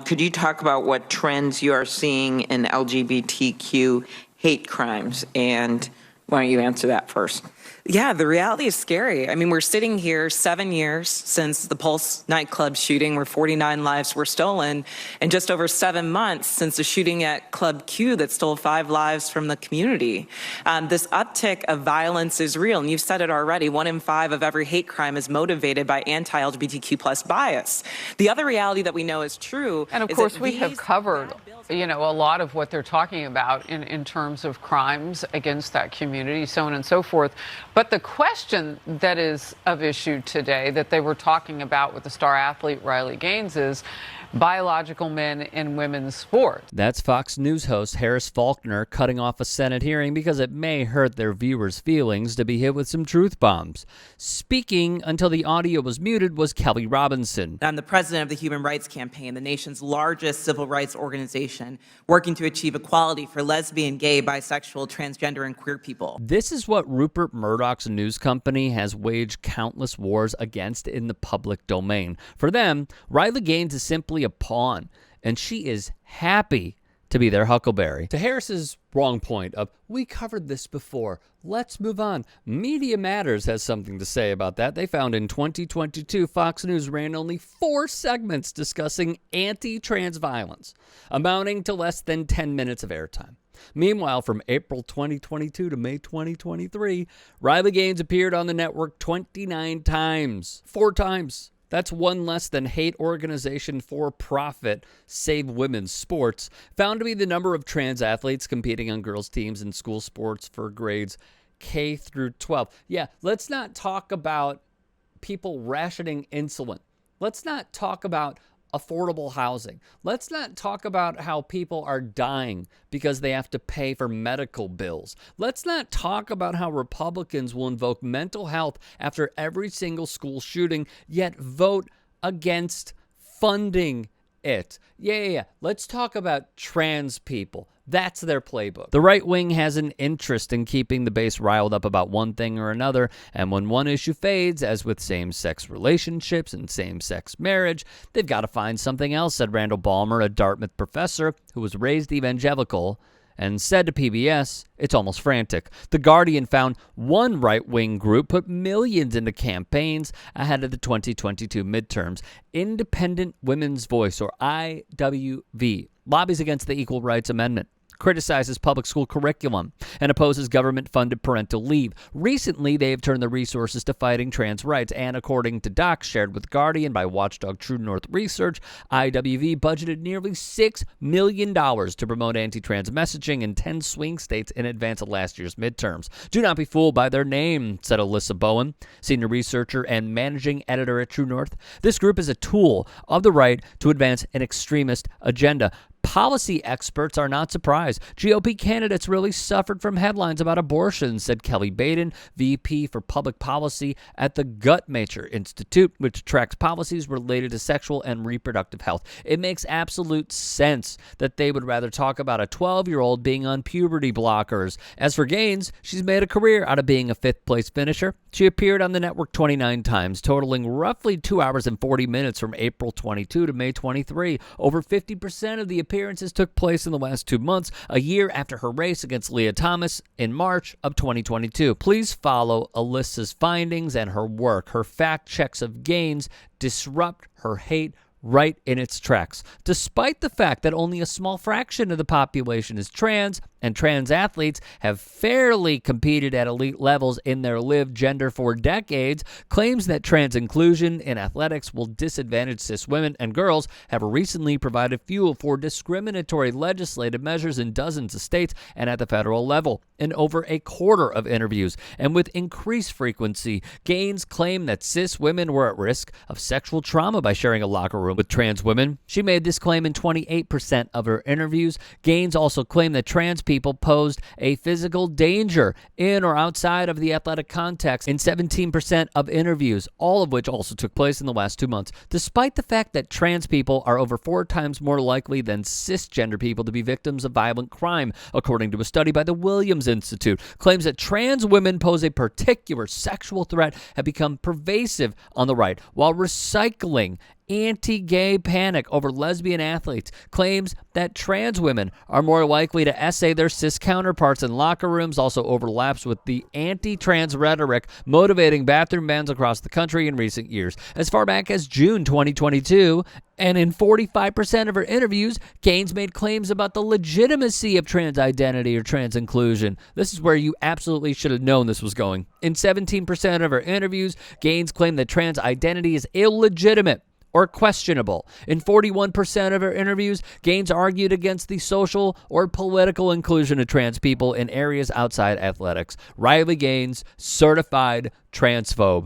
Could you talk about what trends you are seeing in LGBTQ hate crimes? And why don't you answer that first? Yeah, the reality is scary. I mean, we're sitting here 7 years since the Pulse nightclub shooting where 49 lives were stolen, and just over 7 months since the shooting at Club Q that stole 5 lives from the community. This uptick of violence is real, and you've said it already. 1 in 5 of every hate crime is motivated by anti-LGBTQ plus bias. The other reality that we know is true. And of course, we have covered, a lot of what they're talking about in terms of crimes against that community, so on and so forth. But the question that is of issue today that they were talking about with the star athlete Riley Gaines is biological men in women's sports. That's Fox News host Harris Faulkner cutting off a Senate hearing because it may hurt their viewers' feelings to be hit with some truth bombs. Speaking until the audio was muted was Kelly Robinson. I'm the president of the Human Rights Campaign, the nation's largest civil rights organization, working to achieve equality for lesbian, gay, bisexual, transgender, and queer people. This is what Rupert Murdoch's news company has waged countless wars against in the public domain. For them, Riley Gaines is simply a pawn, and she is happy to be their huckleberry. To Harris's wrong point of, we covered this before, let's move on. Media Matters has something to say about that. They found in 2022, Fox News ran only 4 segments discussing anti-trans violence, amounting to less than 10 minutes of airtime. Meanwhile, from April 2022 to May 2023, Riley Gaines appeared on the network 29 times. 4 times. That's one less than hate organization for-profit Save Women's Sports found to be the number of trans athletes competing on girls' teams in school sports for grades K through 12. Yeah, let's not talk about people rationing insulin. Let's not talk about affordable housing. Let's not talk about how people are dying because they have to pay for medical bills. Let's not talk about how Republicans will invoke mental health after every single school shooting, yet vote against funding it. Yeah. Let's talk about trans people. That's their playbook. The right wing has an interest in keeping the base riled up about one thing or another, and when one issue fades, as with same-sex relationships and same-sex marriage, they've got to find something else, said Randall Balmer, a Dartmouth professor who was raised evangelical, and said to PBS, it's almost frantic. The Guardian found one right-wing group put millions into campaigns ahead of the 2022 midterms. Independent Women's Voice, or IWV, lobbies against the Equal Rights Amendment, criticizes public school curriculum, and opposes government-funded parental leave. Recently, they have turned their resources to fighting trans rights, and according to docs shared with Guardian by watchdog True North Research, IWV budgeted nearly $6 million to promote anti-trans messaging in 10 swing states in advance of last year's midterms. Do not be fooled by their name, said Alyssa Bowen, senior researcher and managing editor at True North. This group is a tool of the right to advance an extremist agenda. Policy experts are not surprised. GOP candidates really suffered from headlines about abortion, said Kelly Baden, VP for Public Policy at the Guttmacher Institute, which tracks policies related to sexual and reproductive health. It makes absolute sense that they would rather talk about a 12-year-old being on puberty blockers. As for Gaines, she's made a career out of being a 5th-place finisher. She appeared on the network 29 times, totaling roughly 2 hours and 40 minutes from April 22 to May 23. Over 50% of the appearances took place in the last 2 months, a year after her race against Leah Thomas in March of 2022. Please follow Alyssa's findings and her work. Her fact checks of Gaines disrupt her hate right in its tracks. Despite the fact that only a small fraction of the population is trans, and trans athletes have fairly competed at elite levels in their lived gender for decades, claims that trans inclusion in athletics will disadvantage cis women and girls have recently provided fuel for discriminatory legislative measures in dozens of states and at the federal level. In over a quarter of interviews, and with increased frequency, Gaines claimed that cis women were at risk of sexual trauma by sharing a locker room with trans women. She made this claim in 28% of her interviews. Gaines also claimed that trans people posed a physical danger in or outside of the athletic context in 17% of interviews, all of which also took place in the last 2 months. Despite the fact that trans people are over 4 times more likely than cisgender people to be victims of violent crime, according to a study by the Williams Institute, claims that trans women pose a particular sexual threat have become pervasive on the right, while recycling anti-gay panic over lesbian athletes, claims that trans women are more likely to essay their cis counterparts in locker rooms, also overlaps with the anti-trans rhetoric motivating bathroom bans across the country in recent years. As far back as June 2022, and in 45% of her interviews, Gaines made claims about the legitimacy of trans identity or trans inclusion. This is where you absolutely should have known this was going. In 17% of her interviews, Gaines claimed that trans identity is illegitimate or questionable. In 41% of her interviews, Gaines argued against the social or political inclusion of trans people in areas outside athletics. Riley Gaines, certified transphobe.